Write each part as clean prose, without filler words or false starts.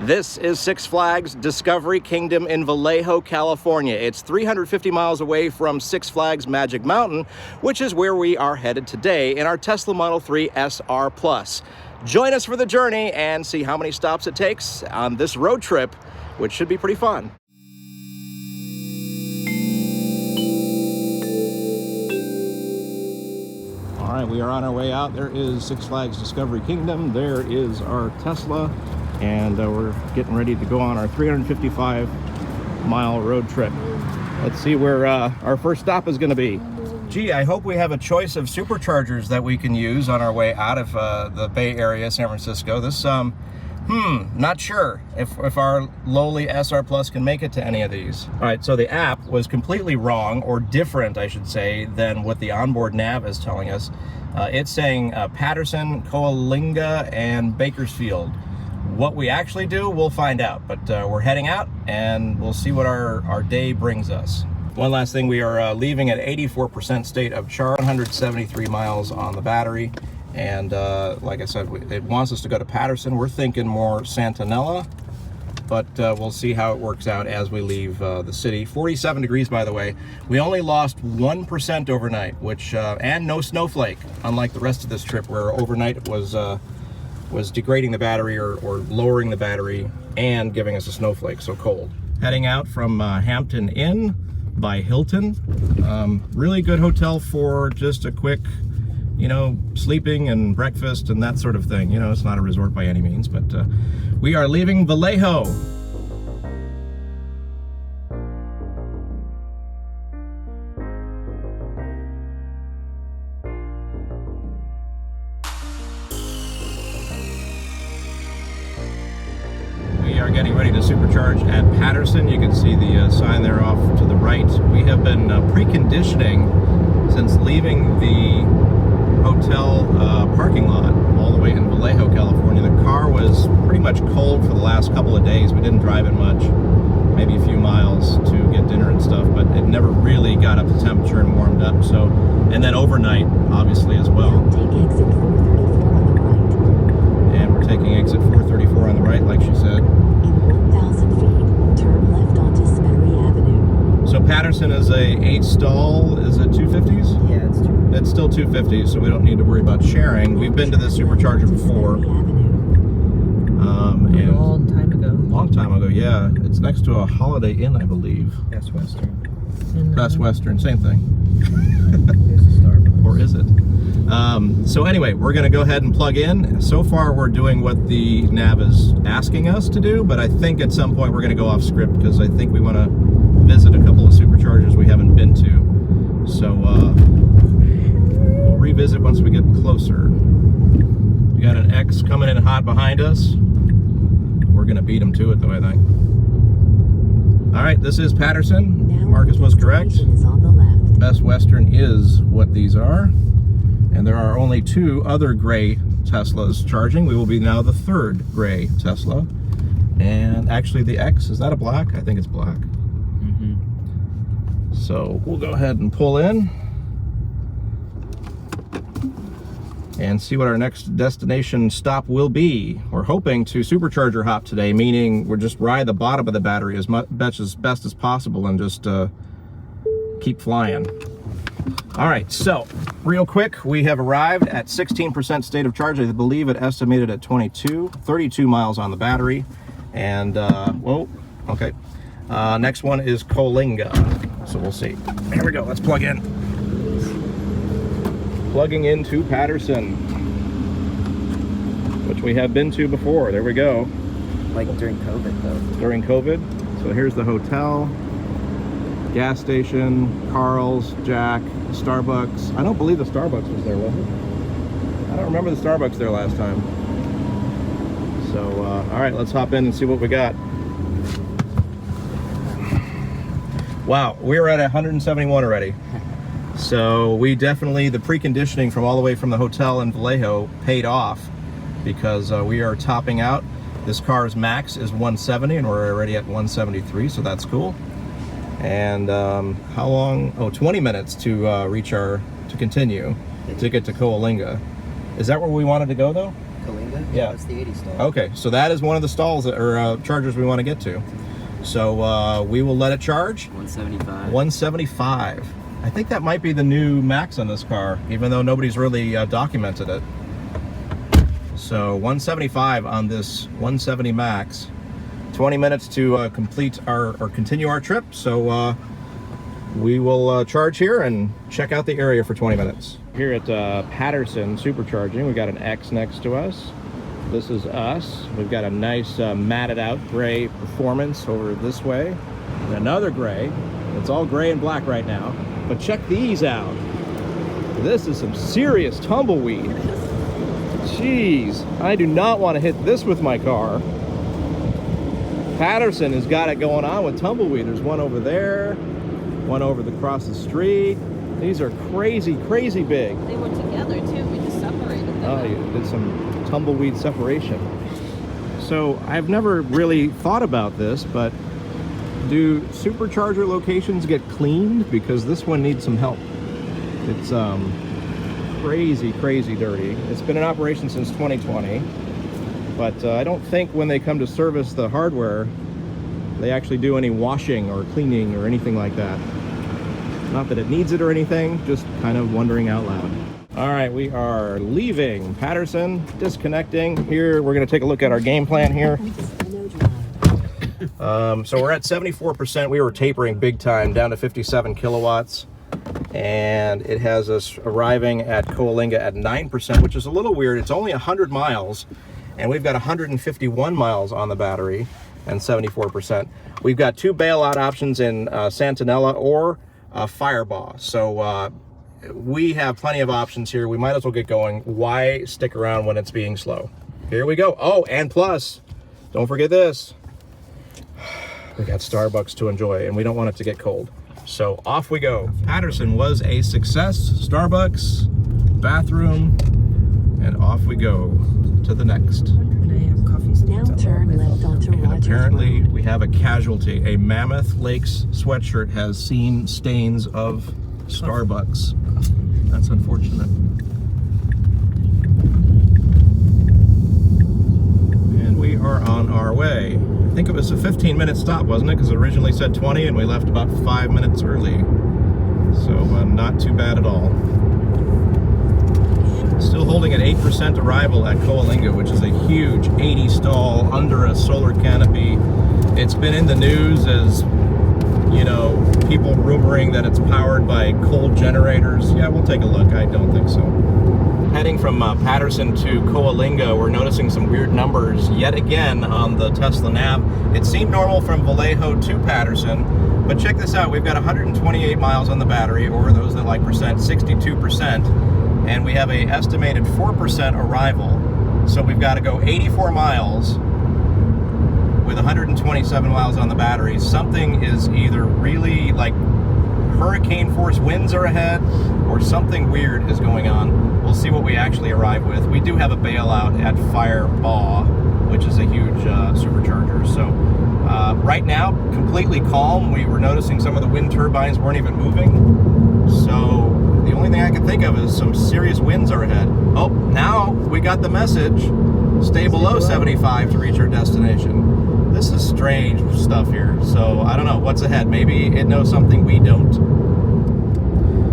This is Six Flags Discovery Kingdom in Vallejo, California. It's 350 miles away from Six Flags Magic Mountain, which is where we are headed today in our Tesla Model 3 SR Plus. Join us for the journey and see how many stops it takes on this road trip, which should be pretty fun. All right, we are on our way out. There is Six Flags Discovery Kingdom. There is our Tesla. And we're getting ready to go on our 355-mile road trip. Let's see where our first stop is going to be. Gee, I hope we have a choice of superchargers that we can use on our way out of the Bay Area, San Francisco. This, not sure if our lowly SR Plus can make it to any of these. All right, so the app was completely wrong, or different, I should say, than what the onboard nav is telling us. It's saying Patterson, Coalinga, and Bakersfield. What we actually do, we'll find out, but we're heading out and we'll see what our day brings us. One last thing, we are leaving at 84% state of charge, 173 miles on the battery, and like I said, it wants us to go to Patterson. We're thinking more Santanella, but we'll see how it works out as we leave the city. 47 degrees, by the way. We only lost 1% overnight, which and no snowflake, unlike the rest of this trip where overnight it was degrading the battery or lowering the battery and giving us a snowflake, so cold. Heading out from Hampton Inn by Hilton. Really good hotel for just a quick, sleeping and breakfast and that sort of thing. It's not a resort by any means, but we are leaving Vallejo. Getting ready to supercharge at Patterson. You can see the sign there off to the right. We have been preconditioning since leaving the hotel parking lot all the way in Vallejo, California. The car was pretty much cold for the last couple of days. We didn't drive it much, maybe a few miles to get dinner and stuff, but it never really got up to temperature and warmed up. So, and then overnight, obviously, as well. Take exit 434 on the right. And we're taking exit 434 on the right, like she said. So Patterson is a 8-stall, is it 250s? Yeah, it's true. It's still 250s, so we don't need to worry about sharing. We've been to this supercharger before. A long time ago. Long time ago, yeah. It's next to a Holiday Inn, I believe. Best Western. Best Western, same thing. There's a Starbucks. Or is it? So anyway, we're going to go ahead and plug in. So far, we're doing what the nav is asking us to do, but I think at some point we're going to go off script because I think we want to visit a couple of superchargers we haven't been to. So we'll revisit once we get closer. We got an X coming in hot behind us. We're going to beat him to it, though, I think. All right, this is Patterson. Now Marcus was correct. is on the left. Best Western is what these are. And there are only 2 other gray Teslas charging. We will be now the 3rd gray Tesla. And actually the X, is that a black? I think it's black. So we'll go ahead and pull in and see what our next destination stop will be. We're hoping to supercharger hop today, meaning we'll just ride the bottom of the battery as best as possible and just keep flying. All right, so real quick, we have arrived at 16% state of charge. I believe it estimated at 32 miles on the battery. And, whoa, okay. Next one is Coalinga. So we'll see. Here we go, let's plug in. Plugging into Patterson, which we have been to before. There we go. Like during COVID, though. During COVID. So here's the hotel, gas station, Carl's, Jack, Starbucks. I don't believe the Starbucks was there, was it? I don't remember the Starbucks there last time. So, all right, let's hop in and see what we got. Wow, we're at 171 already. So we definitely, the preconditioning from all the way from the hotel in Vallejo paid off because we are topping out. This car's max is 170 and we're already at 173, so that's cool. And how long? Oh, 20 minutes to reach to continue to get to Coalinga. Is that where we wanted to go though? Kalinga? Yeah. That's the 80 stall. Okay, so that is one of the stalls or chargers we want to get to. So we will let it charge. 175. 175. I think that might be the new max on this car, even though nobody's really documented it. So 175 on this 170 max. 20 minutes to complete or continue our trip. So we will charge here and check out the area for 20 minutes. Here at Patterson Supercharging, we got an X next to us. This is us. We've got a nice matted out gray Performance over this way. And another gray. It's all gray and black right now. But check these out. This is some serious tumbleweed. Jeez, I do not want to hit this with my car. Patterson has got it going on with tumbleweed. There's one over there, one over across the street. These are crazy, crazy big. They were together too. We just separated them. Oh, you did some tumbleweed separation. So I've never really thought about this, but do supercharger locations get cleaned? Because this one needs some help. It's crazy, crazy dirty. It's been in operation since 2020, but I don't think when they come to service the hardware, they actually do any washing or cleaning or anything like that. Not that it needs it or anything, just kind of wondering out loud. All right, we are leaving Patterson, disconnecting. Here, we're gonna take a look at our game plan here. So we're at 74%. We were tapering big time down to 57 kilowatts. And it has us arriving at Coalinga at 9%, which is a little weird. It's only 100 miles, and we've got 151 miles on the battery and 74%. We've got two bailout options in Santanella or Firebaugh. So we have plenty of options here. We might as well get going. Why stick around when it's being slow? Here we go. Oh, and plus, don't forget this. We got Starbucks to enjoy, and we don't want it to get cold. So off we go. Patterson was a success. Starbucks, bathroom, and off we go to the next. And I have coffee stains Now all turn over my left phone. onto And Rogers apparently Road. we have a casualty. A Mammoth Lakes sweatshirt has seen stains of Starbucks. That's unfortunate. And we are on our way. I think it was a 15-minute stop, wasn't it? Because it originally said 20 and we left about 5 minutes early. So not too bad at all. Still holding an 8% arrival at Coalinga, which is a huge 80 stall under a solar canopy. It's been in the news as, you know, people rumoring that it's powered by coal generators. Yeah, we'll take a look. I don't think so. Heading from Patterson to Coalinga, we're noticing some weird numbers yet again on the Tesla nav. It seemed normal from Vallejo to Patterson, but check this out. We've got 128 miles on the battery, or those that like percent, 62%, and we have a estimated 4% arrival. So we've got to go 84 miles with 127 miles on the battery. Something is either really like hurricane force winds are ahead, or something weird is going on. We'll see what we actually arrive with. We do have a bailout at Firebaugh, which is a huge supercharger. So right now, completely calm. We were noticing some of the wind turbines weren't even moving. So the only thing I can think of is some serious winds are ahead. Oh, now we got the message. Stay below 75 to reach our destination. This is strange stuff here. So I don't know what's ahead. Maybe it knows something we don't.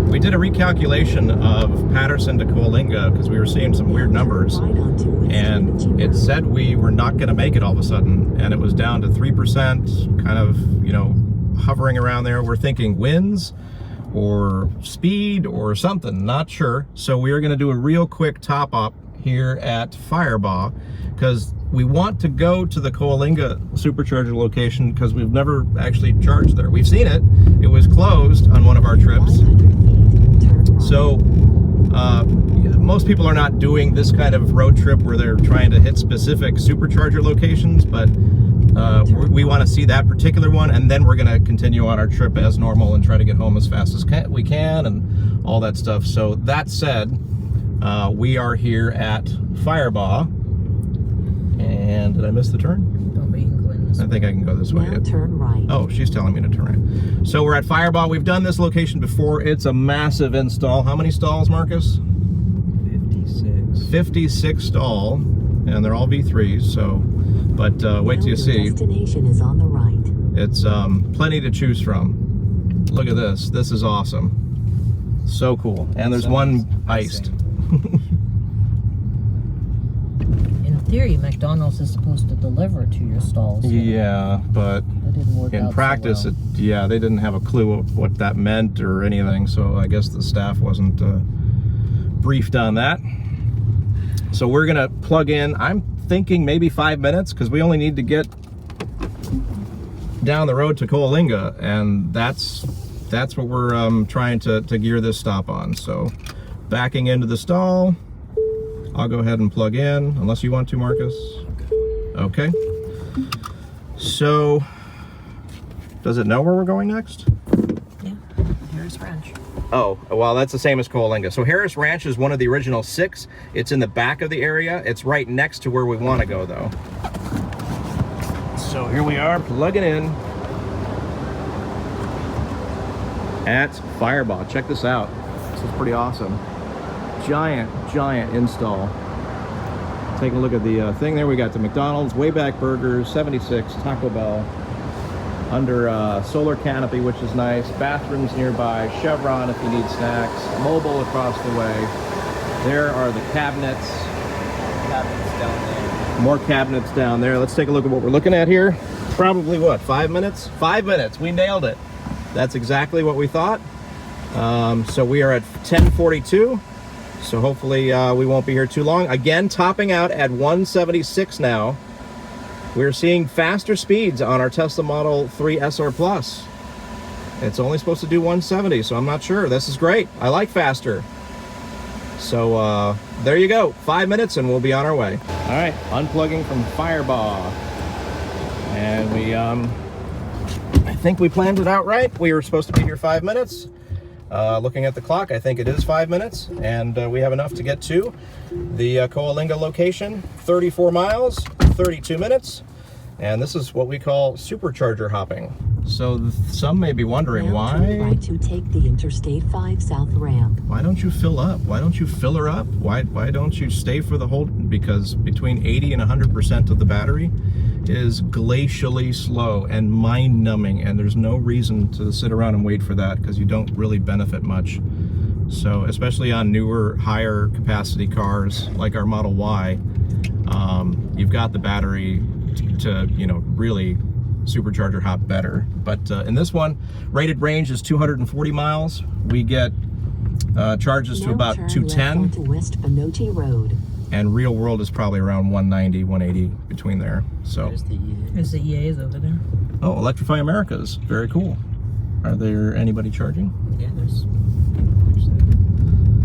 We did a recalculation of Patterson to Coalinga because we were seeing some weird numbers, and it said we were not going to make it all of a sudden, and it was down to 3%, kind of, you know, hovering around there. We're thinking winds or speed or something, not sure. So we are going to do a real quick top up here at Firebaugh because we want to go to the Coalinga supercharger location because we've never actually charged there. We've seen it. It was closed on one of our trips. So most people are not doing this kind of road trip where they're trying to hit specific supercharger locations, but we want to see that particular one, and then we're going to continue on our trip as normal and try to get home as fast as we can and all that stuff. So that said, we are here at Firebaugh. And did I miss the turn? Oh, but you can go in this I think I can go this way. Now turn right. Oh, she's telling me to turn right. So we're at Firebaugh. We've done this location before. It's a massive install. How many stalls, Marcus? 56. 56 stall, and they're all V3s, so, but wait till you see. Destination is on the right. It's plenty to choose from. Look at this. This is awesome. So cool. And there's one iced. In theory, McDonald's is supposed to deliver to your stalls. Yeah, but That didn't work out in so practice, well. yeah, they didn't have a clue what that meant or anything, so I guess the staff wasn't briefed on that. So we're gonna plug in, I'm thinking maybe 5 minutes, because we only need to get down the road to Coalinga, and that's what we're trying to gear this stop on. So backing into the stall, I'll go ahead and plug in, unless you want to, Marcus. Okay. So, does it know where we're going next? Yeah, Harris Ranch. Oh, well, that's the same as Coalinga. So Harris Ranch is one of the original 6. It's in the back of the area. It's right next to where we want to go, though. So here we are, plugging in at Fireball. Check this out. This is pretty awesome. Giant install. Take a look at the thing there. We got the McDonald's, Wayback Burgers, 76, Taco Bell, under solar canopy, which is nice. Bathrooms nearby, Chevron if you need snacks, mobile across the way. There are the cabinets. Cabinets down there. More cabinets down there. Let's take a look at what we're looking at here. Probably what, 5 minutes? 5 minutes. We nailed it. That's exactly what we thought. So we are at 10:42. So hopefully we won't be here too long. Again, topping out at 176 now. We're seeing faster speeds on our Tesla Model 3 SR Plus. It's only supposed to do 170, so I'm not sure. This is great. I like faster. So there you go. 5 minutes and we'll be on our way. All right, unplugging from Fireball. And we, I think we planned it out right. We were supposed to be here 5 minutes. Looking at the clock, I think it is 5 minutes, and we have enough to get to the Coalinga location. 34 miles, 32 minutes, and this is what we call supercharger hopping. So some may be wondering Now turn why. right to take the Interstate 5 South ramp. Why don't you fill up? Why don't you fill her up? Why don't you stay for the whole? Because between 80 and 100% of the battery is glacially slow and mind-numbing, and there's no reason to sit around and wait for that because you don't really benefit much. So especially on newer, higher capacity cars like our Model Y, you've got the battery to really supercharger hop better. But in this one, rated range is 240 miles. We get charges to Now about turn 210. left onto West Benote Road. And real world is probably around 190, 180 between there. So, There's the EAs over there. oh, Electrify Americas, very cool. Are there anybody charging? Yeah, there's.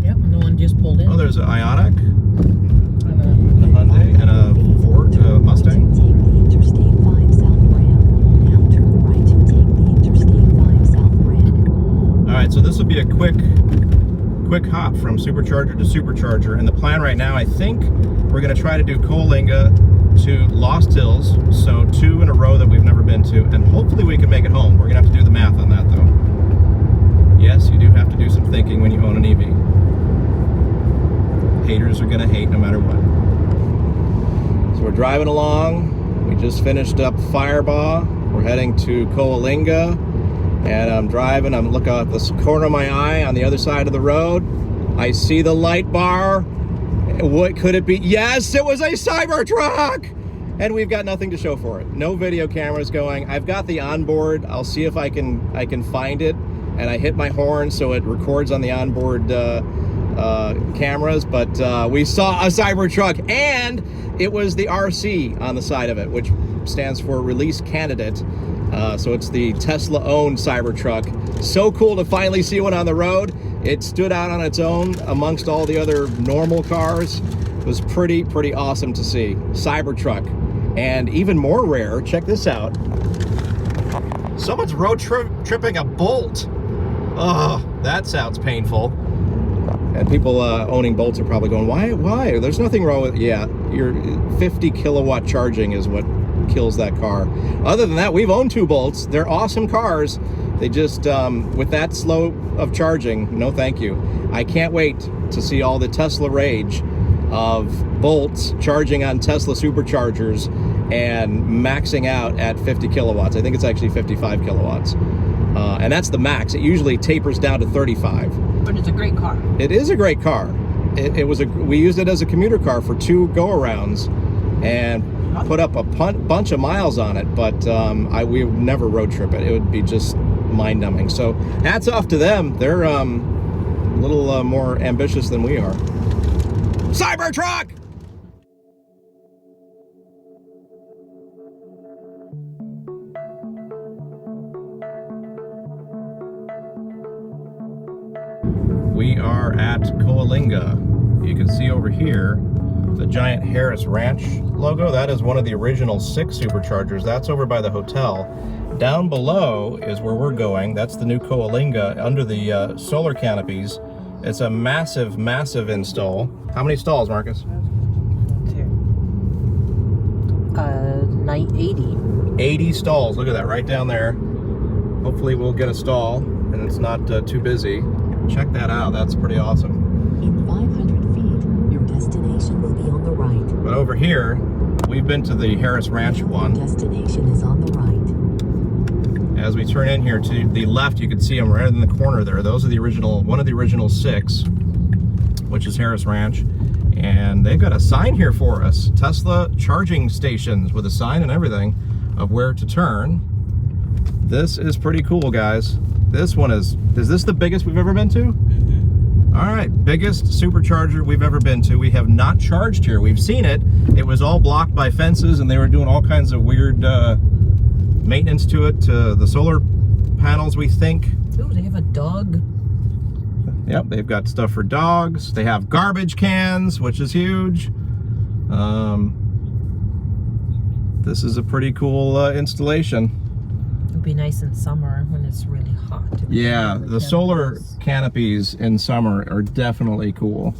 Yep, no one just pulled in. Oh, there's an Ioniq, And, a Hyundai, and a Ford Mustang. Take the Interstate 5 South ramp. Now turn right to take the Interstate 5 South ramp. All right, so this will be a quick hop from supercharger to supercharger, and the plan right now, I think we're going to try to do Coalinga to Lost Hills, so 2 in a row that we've never been to, and hopefully we can make it home. We're going to have to do the math on that, though. Yes, you do have to do some thinking when you own an EV. Haters are going to hate no matter what. So we're driving along. We just finished up Fireball. We're heading to Coalinga. And I'm driving, I'm looking at the corner of my eye on the other side of the road. I see the light bar. What could it be? Yes, it was a Cybertruck! And we've got nothing to show for it. No video cameras going. I've got the onboard. I'll see if I can find it. And I hit my horn so it records on the onboard cameras. But we saw a Cybertruck, and it was the RC on the side of it, which stands for Release Candidate. So it's the Tesla-owned Cybertruck. So cool to finally see one on the road. It stood out on its own amongst all the other normal cars. It was pretty awesome to see. Cybertruck. And even more rare, check this out. Someone's road tripping a Bolt. Oh, that sounds painful. And people owning Bolts are probably going, why? There's nothing wrong with, yeah, your 50 kilowatt charging is what kills that car. Other than that, we've owned 2 Bolts. They're awesome cars. They just, with that slow of charging, no thank you. I can't wait to see all the Tesla rage of volts charging on Tesla superchargers and maxing out at 50 kilowatts. I think it's actually 55 kilowatts. And that's the max. It usually tapers down to 35. But it's a great car. It is a great car. We used it as a commuter car for 2 go-arounds and put up a bunch of miles on it, but we would never road trip it. It would be just mind-numbing. So hats off to them. They're a little more ambitious than we are. Cybertruck! We are at Coalinga. You can see over here the giant Harris Ranch logo. That is one of the original 6 superchargers. That's over by the hotel. Down below is where we're going. That's the new Coalinga under the solar canopies. It's a massive, massive install. How many stalls, Marcus? 80. 80 stalls. Look at that right down there. Hopefully we'll get a stall and it's not too busy. Check that out. That's pretty awesome. In 500 feet, your destination will be on the right. But over here, we've been to the Harris Ranch one. Your destination is on the right. As we turn in here to the left, you can see them right in the corner there. Those are the original, one of the original 6, which is Harris Ranch. And they've got a sign here for us. Tesla charging stations with a sign and everything of where to turn. This is pretty cool, guys. This one is this the biggest we've ever been to? Mm-hmm. All right, biggest supercharger we've ever been to. We have not charged here. We've seen it. It was all blocked by fences and they were doing all kinds of weird maintenance to it, to the solar panels, we think. Ooh, they have a dog. Yep, they've got stuff for dogs. They have garbage cans, which is huge. This is a pretty cool installation. It'd be nice in summer when it's really hot. Yeah, the solar canopies in summer are definitely cool.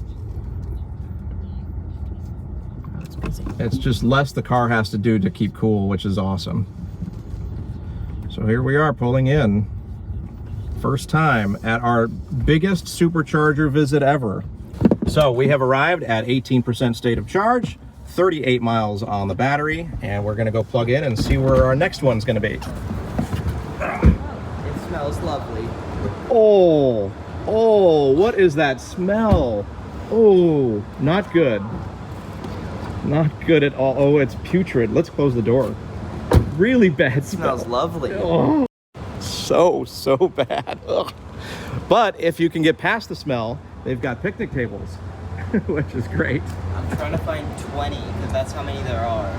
Oh, it's busy. It's just less the car has to do to keep cool, which is awesome. So here we are pulling in. First time at our biggest supercharger visit ever. So we have arrived at 18% state of charge, 38 miles on the battery, and we're gonna go plug in and see where our next one's gonna be. It smells lovely. Oh, what is that smell? Oh, not good. Not good at all. Oh, it's putrid. Let's close the door. Really bad It smell. smells lovely. Oh, so bad. Ugh. But if you can get past the smell, they've got picnic tables, which is great. I'm trying to find 20 because that's how many there are.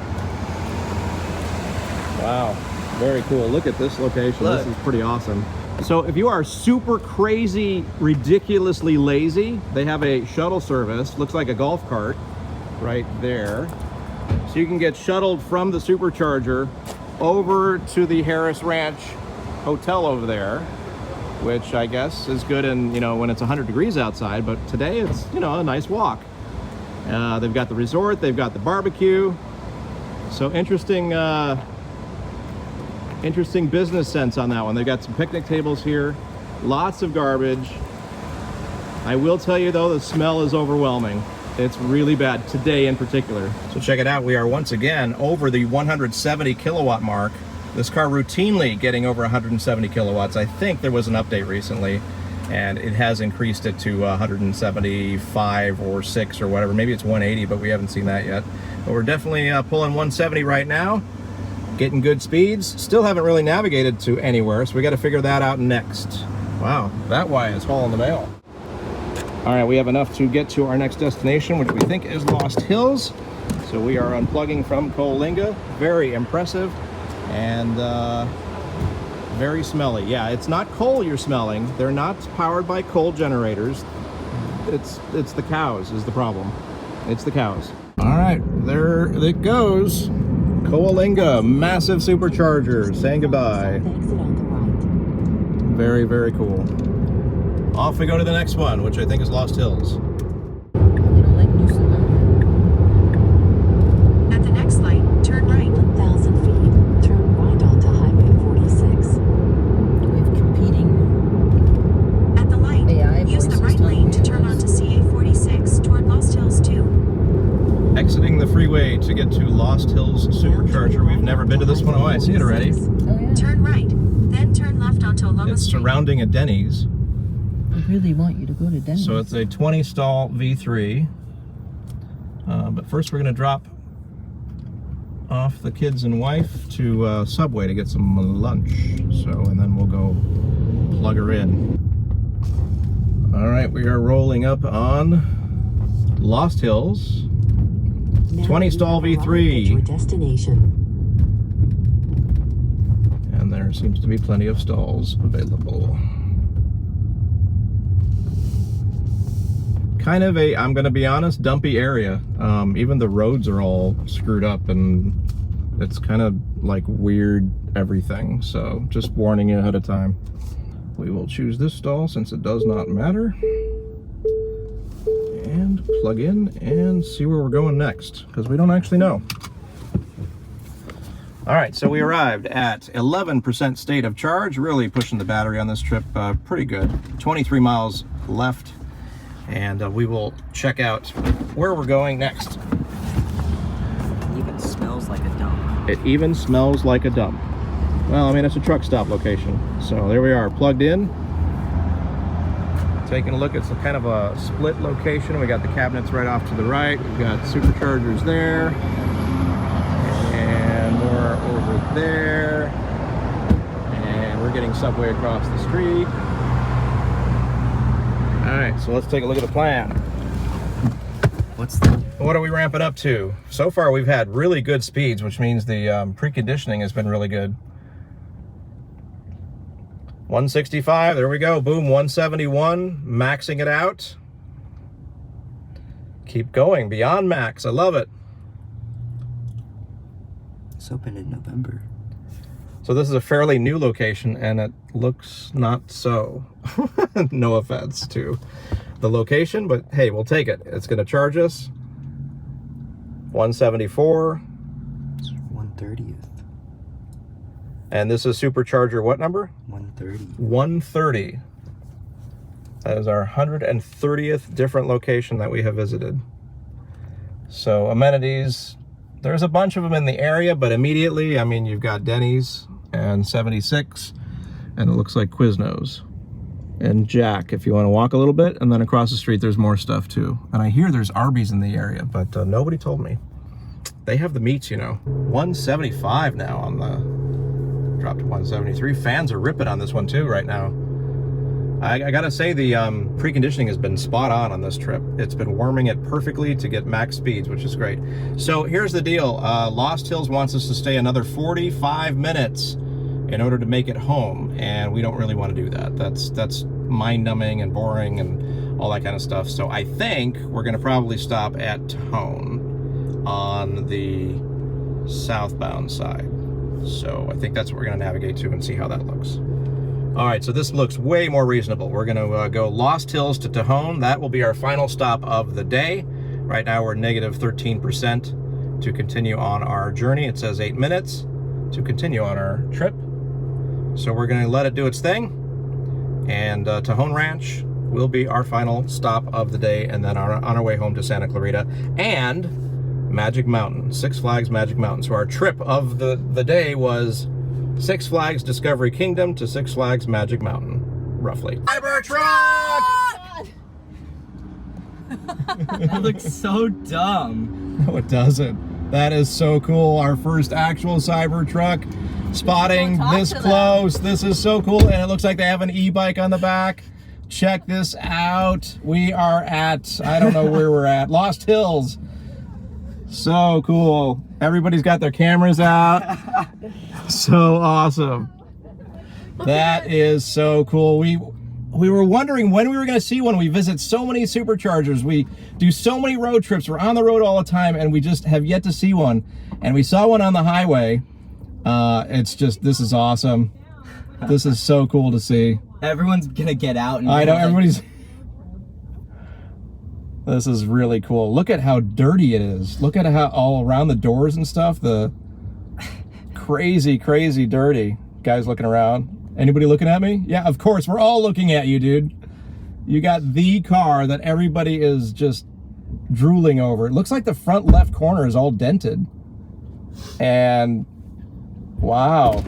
Wow, very cool. Look at this location. Look. This is pretty awesome. So if you are super crazy, ridiculously lazy, they have a shuttle service. Looks like a golf cart right there. So you can get shuttled from the supercharger over to the Harris Ranch hotel over there, which I guess is good in, when it's 100 degrees outside, but today it's, a nice walk. They've got the resort, they've got the barbecue. So interesting business sense on that one. They've got some picnic tables here, lots of garbage. I will tell you though, the smell is overwhelming. It's really bad today in particular. So check it out. We are once again over the 170 kilowatt mark. This car routinely getting over 170 kilowatts. I think there was an update recently and it has increased it to 175 or 6 or whatever. Maybe it's 180, but we haven't seen that yet. But we're definitely pulling 170 right now, getting good speeds. Still haven't really navigated to anywhere, so we got to figure that out next. Wow, that Y is hauling the mail. All right, we have enough to get to our next destination, which we think is Lost Hills. So we are unplugging from Coalinga. Very impressive and very smelly. Yeah, it's not coal you're smelling. They're not powered by coal generators. It's the cows is the problem. It's the cows. All right, there it goes. Coalinga, massive supercharger, saying goodbye. Exit on the right. Very, very cool. Off we go to the next one, which I think is Lost Hills. You don't like New Zealand? At the next light, turn right. 1,000 feet, turn right onto Highway 46. We have competing. At the light, AI use the voices right telling lane to you turn this. onto CA 46 toward Lost Hills 2. I see it already. Oh, yeah. Turn right, then turn left onto Loma It's Street. surrounding a Denny's. I really want you to go to Denver. So it's a 20 stall V3. But first we're going to drop off the kids and wife to Subway to get some lunch. And then we'll go plug her in. All right, we are rolling up on Lost Hills. Now 20 you stall have arrived at V3. your destination. And there seems to be plenty of stalls available. Kind of a, I'm gonna be honest, dumpy area. Even the roads are all screwed up and it's kind of like weird everything. So just warning you ahead of time. We will choose this stall since it does not matter. And plug in and see where we're going next, because we don't actually know. All right, so we arrived at 11% state of charge, really pushing the battery on this trip pretty good. 23 miles left, and we will check out where we're going next. It even smells like a dump. It even smells like a dump. Well, I mean, it's a truck stop location. So there we are, plugged in. Taking a look at some kind of a split location. We got the cabinets right off to the right. We've got superchargers there. And more over there. And we're getting Subway across the street. All right, so let's take a look at the plan. What are we ramping up to? So far, we've had really good speeds, which means the preconditioning has been really good. 165, there we go, boom, 171, maxing it out. Keep going, beyond max, I love it. It's open in November. So this is a fairly new location, and it looks not so. No offense to the location, but hey, we'll take it. It's gonna charge us 174. It's 130th. And this is Supercharger what number? 130. 130. That is our 130th different location that we have visited. So amenities, there's a bunch of them in the area, but immediately, I mean, you've got Denny's and 76, and it looks like Quiznos and Jack if you want to walk a little bit, and then across the street there's more stuff too. And I hear there's Arby's in the area, but nobody told me. They have the meats, you know. 175 now on the drop to 173. Fans are ripping on this one too right now. I gotta say the preconditioning has been spot on this trip. It's been warming it perfectly to get max speeds, which is great. So here's the deal. Lost Hills wants us to stay another 45 minutes in order to make it home, and we don't really want to do that. That's mind-numbing and boring and all that kind of stuff. So I think we're gonna probably stop at Tahone on the southbound side. So I think that's what we're going to navigate to and see how that looks. All right, so this looks way more reasonable. We're going to go Lost Hills to Tahone. That will be our final stop of the day. Right now we're negative 13% to continue on our journey. It says 8 minutes to continue on our trip. So we're going to let it do its thing. And Tahone Ranch will be our final stop of the day, and then on our way home to Santa Clarita and Magic Mountain, Six Flags Magic Mountain. So our trip of the day was Six Flags Discovery Kingdom to Six Flags Magic Mountain, roughly. Cybertruck! That looks so dumb. No, it doesn't. That is so cool. Our first actual Cybertruck spotting this close. This is so cool, and it looks like they have an e-bike on the back. Check this out. We are at, I don't know where we're at, Lost Hills. So cool. Everybody's got their cameras out. So awesome. That is so cool. We were wondering when we were going to see one. We visit so many superchargers. We do so many road trips. We're on the road all the time, and we just have yet to see one. And we saw one on the highway. It's just, this is awesome. This is so cool to see. Everyone's going to get out. And I know, everybody's... This is really cool. Look at how dirty it is. Look at how all around the doors and stuff, the crazy, crazy dirty. Guys looking around. Anybody looking at me? Yeah, of course, we're all looking at you, dude. You got the car that everybody is just drooling over. It looks like the front left corner is all dented. And Wow.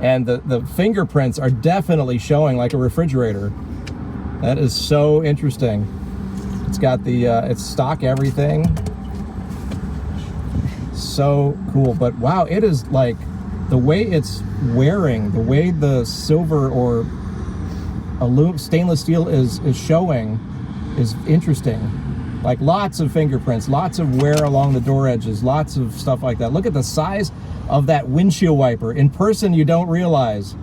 And the fingerprints are definitely showing like a refrigerator. That is so interesting. It's got the, it's stock everything. So cool. But wow, it is like, the way it's wearing, the way the silver or stainless steel is showing is interesting. Like lots of fingerprints, lots of wear along the door edges, lots of stuff like that. Look at the size of that windshield wiper. In person, you don't realize.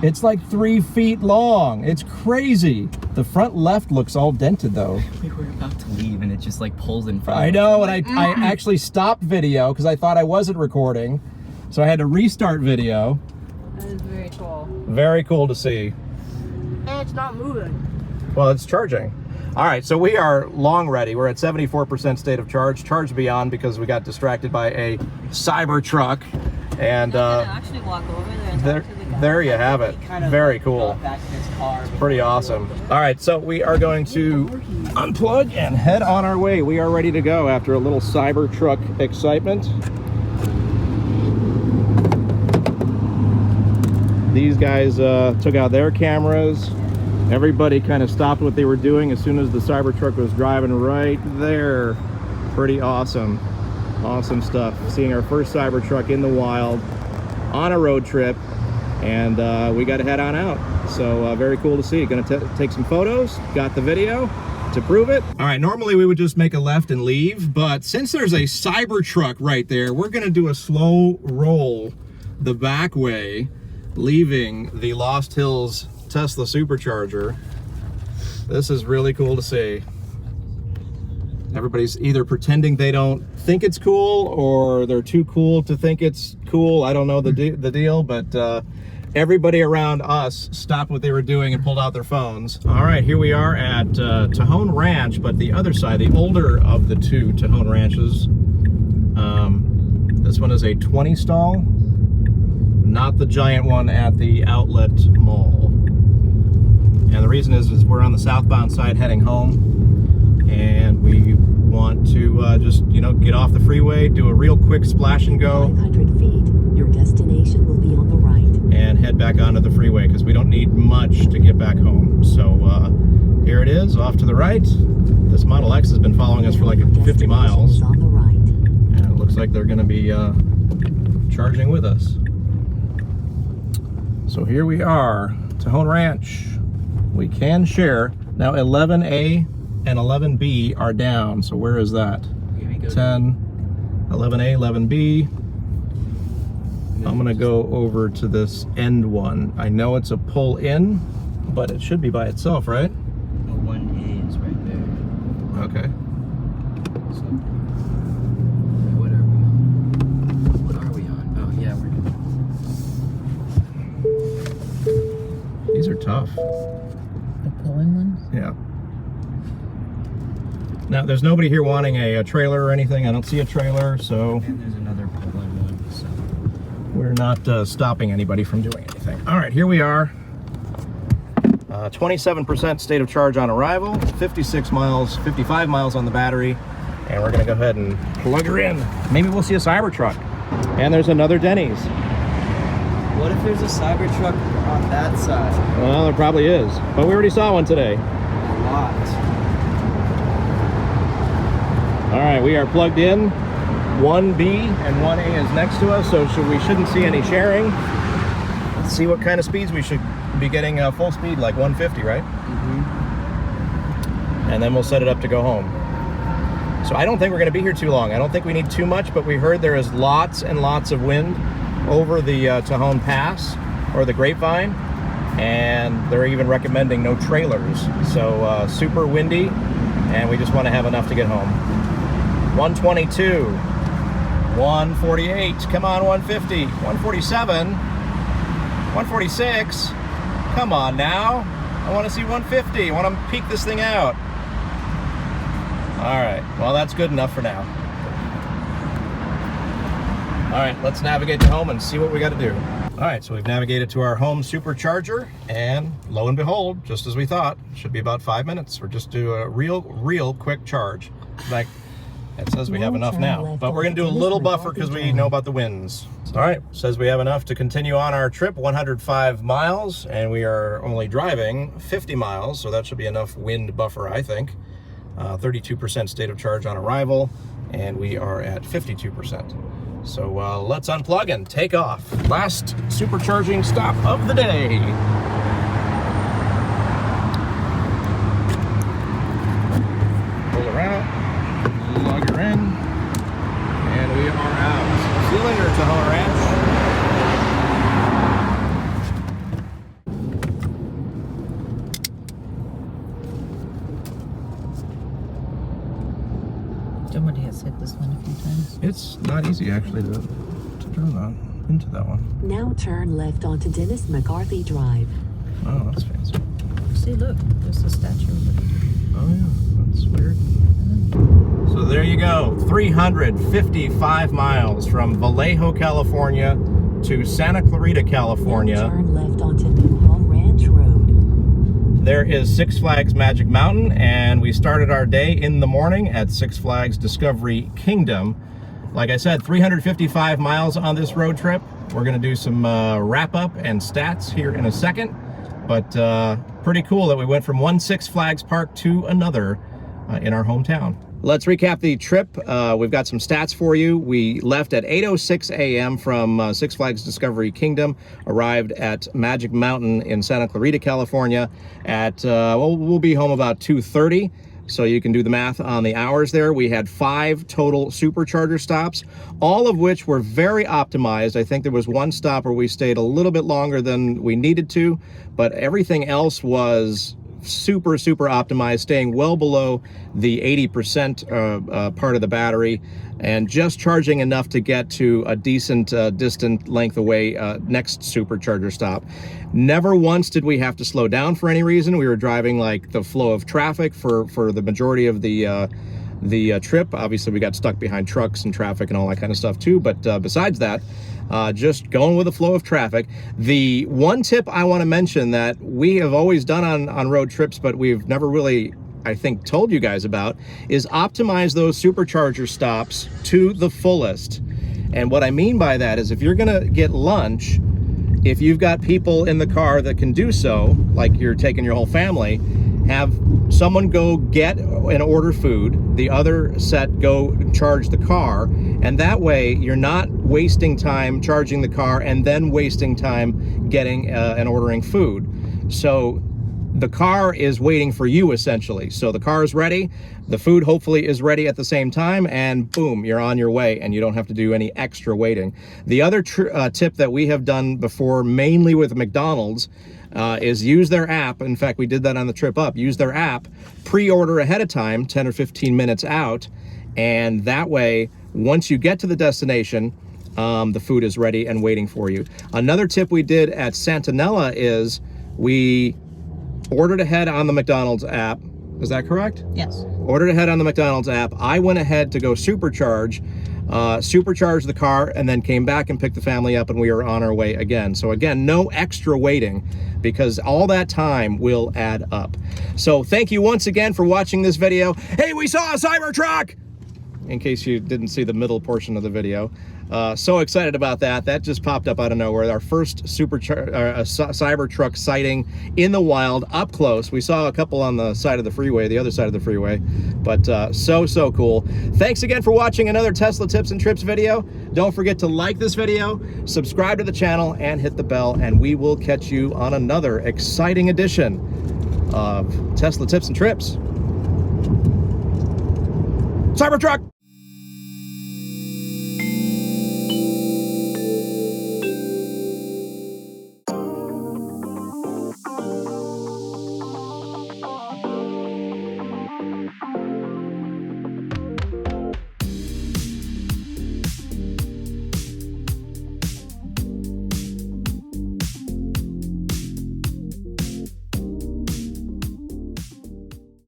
It's like 3 feet long. It's crazy. The front left looks all dented though. We were about to leave and it just like pulls in front I of us. know, and I actually stopped video because I thought I wasn't recording. So I had to restart video. That is very cool. Very cool to see. And it's not moving. Well, it's charging. All right, so we are long ready. We're at 74% state of charge, charged beyond because we got distracted by a cyber truck. And actually walk over there and talk to the guy. there you have it. Very cool. Back in his car. Pretty awesome. All right, so we are going to unplug and head on our way. We are ready to go after a little cyber truck excitement. These guys took out their cameras. Everybody kind of stopped what they were doing as soon as the Cybertruck was driving right there. Pretty awesome. Awesome stuff. Seeing our first Cybertruck in the wild on a road trip, and we got to head on out. So very cool to see. Gonna take some photos. Got the video to prove it. All right, normally we would just make a left and leave, but since there's a Cybertruck right there, we're gonna do a slow roll the back way, leaving the Lost Hills Tesla Supercharger. This is really cool to see. Everybody's either pretending they don't think it's cool or they're too cool to think it's cool. I don't know the deal, but everybody around us stopped what they were doing and pulled out their phones. All right, here we are at Tejon Ranch, but the other side, the older of the two Tejon ranches. This one is a 20 stall, not the giant one at the outlet mall. And the reason is we're on the southbound side heading home, and we want to just, you know, get off the freeway, do a real quick splash and go. 500 feet, your destination will be on the right. And head back onto the freeway because we don't need much to get back home. So here it is, off to the right. This Model X has been following us for like 50 miles. On the right. And it looks like they're going to be charging with us. So here we are, Tejon Ranch. We can share. Now 11A and 11B are down. So where is that? 10, 11A, 11B. I'm gonna go over to this end one. I know it's a pull in, but it should be by itself, right? 1A is right there. Okay. So, what are we on? What are we on? Oh yeah, we're. These are tough. The pulling ones? Yeah. Now, there's nobody here wanting a trailer or anything. I don't see a trailer, so And there's another pulling one. So. we're not stopping anybody from doing anything. All right, here we are. 27% state of charge on arrival, 55 miles on the battery, and we're gonna go ahead and plug her in. Maybe we'll see a Cybertruck. And there's another Denny's. What if there's a Cybertruck on that side? Well, there probably is, but we already saw one today. A lot. All right, we are plugged in. 1B and 1A is next to us, so we shouldn't see any sharing. Let's see what kind of speeds we should be getting. Full speed, like 150, right? Mm-hmm. And then we'll set it up to go home. So I don't think we're going to be here too long. I don't think we need too much, but we heard there is lots and lots of wind over the Tejon Pass or the Grapevine, and they're even recommending no trailers. So super windy, and we just want to have enough to get home. 122, 148, come on, 150, 147, 146, come on now. I want to see 150, I want to peek this thing out. All right, well, that's good enough for now. All right, let's navigate to home and see what we got to do. All right, so we've navigated to our home Supercharger, and lo and behold, just as we thought, should be about 5 minutes. We're just do a real quick charge. Like, It says we have enough now, but we're going to do a little buffer because we know about the winds. All right, says we have enough to continue on our trip, 105 miles, and we are only driving 50 miles, so that should be enough wind buffer, I think. 32% state of charge on arrival, and we are at 52%. So let's unplug and take off. Last supercharging stop of the day. Pull her out, lug her in, and we are out. See you later, Tahoe Ranch. Somebody has hit this one a few times. It's not easy actually to turn on into that one. Now turn left onto Dennis McCarthy Drive. Oh, that's fancy. See, look, there's a statue over there. Oh yeah, that's weird. So there you go, 355 miles from Vallejo, California to Santa Clarita, California. Now turn left onto Newhall Ranch Road. There is Six Flags Magic Mountain, and we started our day in the morning at Six Flags Discovery Kingdom. Like I said, 355 miles on this road trip. We're gonna do some wrap up and stats here in a second, but pretty cool that we went from one Six Flags park to another in our hometown. Let's recap the trip. We've got some stats for you. We left at 8:06 a.m. from Six Flags Discovery Kingdom, arrived at Magic Mountain in Santa Clarita, California at, well, we'll be home about 2:30. So you can do the math on the hours there. We had 5 total Supercharger stops, all of which were very optimized. I think there was one stop where we stayed a little bit longer than we needed to, but everything else was super optimized, staying well below the 80% part of the battery and just charging enough to get to a decent distant length away next Supercharger stop. Never once did we have to slow down for any reason. We were driving like the flow of traffic for the majority of the trip. Obviously we got stuck behind trucks and traffic and all that kind of stuff too, but besides that, just going with the flow of traffic. The one tip I want to mention that we have always done on road trips, but we've never really, I think, told you guys about, is optimize those Supercharger stops to the fullest. And what I mean by that is if you're gonna get lunch, if you've got people in the car that can do so, like you're taking your whole family, have someone go get and order food, the other set go charge the car, and that way you're not wasting time charging the car and then wasting time getting and ordering food. So the car is waiting for you essentially. So the car is ready, the food hopefully is ready at the same time, and boom, you're on your way and you don't have to do any extra waiting. The other tip that we have done before, mainly with McDonald's, is use their app. In fact, we did that on the trip up. Use their app, pre-order ahead of time, 10 or 15 minutes out, and that way, once you get to the destination, the food is ready and waiting for you. Another tip we did at Santanella is we ordered ahead on the McDonald's app. Is that correct? Yes. Ordered ahead on the McDonald's app. I went ahead to go supercharge the car, and then came back and picked the family up, and we are on our way again. So again, no extra waiting, because all that time will add up. So thank you once again for watching this video. Hey, we saw a Cybertruck! In case you didn't see the middle portion of the video. So excited about that. That just popped up out of nowhere. Our first Cybertruck sighting in the wild, up close. We saw a couple on the side of the freeway, the other side of the freeway, but so cool. Thanks again for watching another Tesla Tips and Trips video. Don't forget to like this video, subscribe to the channel, and hit the bell, and we will catch you on another exciting edition of Tesla Tips and Trips. Cybertruck!